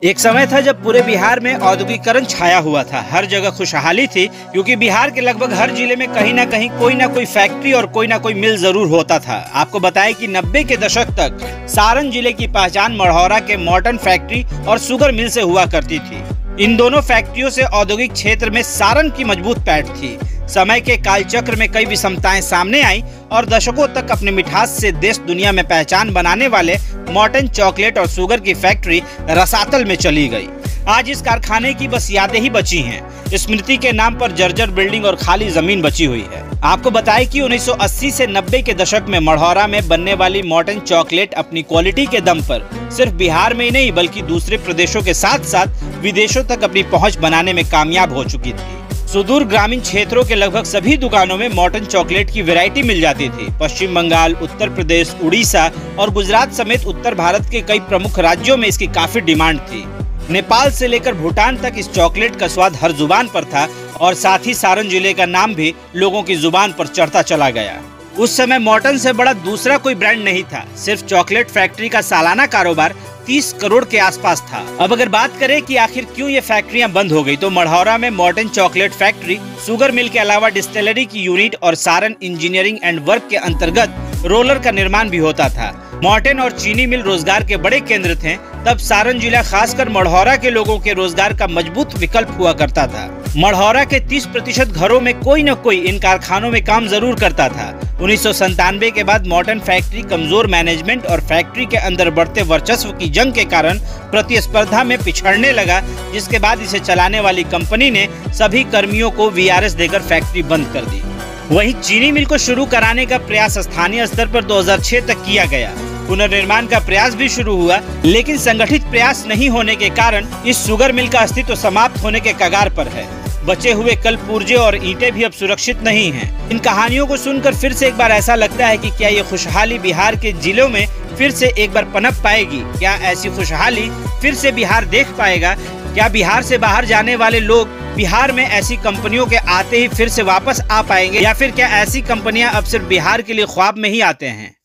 एक समय था जब पूरे बिहार में औद्योगिकरण छाया हुआ था। हर जगह खुशहाली थी क्योंकि बिहार के लगभग हर जिले में कहीं ना कोई फैक्ट्री और कोई ना कोई मिल जरूर होता था। आपको बताएं कि 90 के दशक तक सारण जिले की पहचान मढ़ौरा के मॉर्टन फैक्ट्री और शुगर मिल से हुआ करती थी। इन दोनों फैक्ट्रियों से औद्योगिक क्षेत्र में सारण की मजबूत पैठ थी। समय के कालचक्र में कई विषमताएं सामने आई और दशकों तक अपने मिठास से देश दुनिया में पहचान बनाने वाले मॉर्टन चॉकलेट और शुगर की फैक्ट्री रसातल में चली गई। आज इस कारखाने की बस यादें ही बची हैं। स्मृति के नाम पर जर्जर बिल्डिंग और खाली जमीन बची हुई है। आपको बताएं कि 1980 से 90 के दशक में मढ़ौरा में बनने वाली मॉर्टन चॉकलेट अपनी क्वालिटी के दम पर सिर्फ बिहार में ही नहीं बल्कि दूसरे प्रदेशों के साथ साथ विदेशों तक अपनी पहुंच बनाने में कामयाब हो चुकी थी। सुदूर ग्रामीण क्षेत्रों के लगभग सभी दुकानों में मॉर्टन चॉकलेट की वैरायटी मिल जाती थी। पश्चिम बंगाल, उत्तर प्रदेश, उड़ीसा और गुजरात समेत उत्तर भारत के कई प्रमुख राज्यों में इसकी काफी डिमांड थी। नेपाल से लेकर भूटान तक इस चॉकलेट का स्वाद हर जुबान पर था और साथ ही सारण जिले का नाम भी लोगों की जुबान पर चढ़ता चला गया। उस समय मॉर्टन से बड़ा दूसरा कोई ब्रांड नहीं था। सिर्फ चॉकलेट फैक्ट्री का सालाना कारोबार 30 करोड़ के आसपास था। अब अगर बात करें कि आखिर क्यों ये फैक्ट्रियां बंद हो गई, तो मढ़ौरा में Morton chocolate factory, sugar mill के अलावा डिस्टिलरी की यूनिट और सारण इंजीनियरिंग एंड वर्क के अंतर्गत रोलर का निर्माण भी होता था। मॉर्टन और चीनी मिल रोजगार के बड़े केंद्र थे। तब सारण जिला खासकर मढ़ौरा के लोगों के रोजगार का मजबूत विकल्प हुआ करता था। मढ़ौरा के 30% घरों में कोई न कोई इन कारखानों में काम जरूर करता था। 1997 के बाद मॉर्टन फैक्ट्री कमजोर मैनेजमेंट और फैक्ट्री के अंदर बढ़ते वर्चस्व की जंग के कारण प्रतिस्पर्धा में पिछड़ने लगा, जिसके बाद इसे चलाने वाली कंपनी ने सभी कर्मियों को VRS देकर फैक्ट्री बंद कर दी। वहीं चीनी मिल को शुरू कराने का प्रयास स्थानीय स्तर पर 2006 तक किया गया। पुनर्निर्माण का प्रयास भी शुरू हुआ, लेकिन संगठित प्रयास नहीं होने के कारण इस शुगर मिल का अस्तित्व समाप्त होने के कगार पर है। बचे हुए कल पुर्जे और ईंटें भी अब सुरक्षित नहीं हैं। इन कहानियों को सुनकर फिर से एक बार ऐसा लगता है कि क्या ये खुशहाली बिहार के जिलों में फिर से एक बार पनप पाएगी? क्या ऐसी खुशहाली फिर से बिहार देख पाएगा? क्या बिहार से बाहर जाने वाले लोग बिहार में ऐसी कंपनियों के आते ही फिर से वापस आ पाएंगे, या फिर क्या ऐसी कंपनियां अब सिर्फ बिहार के लिए ख्वाब में ही आते हैं?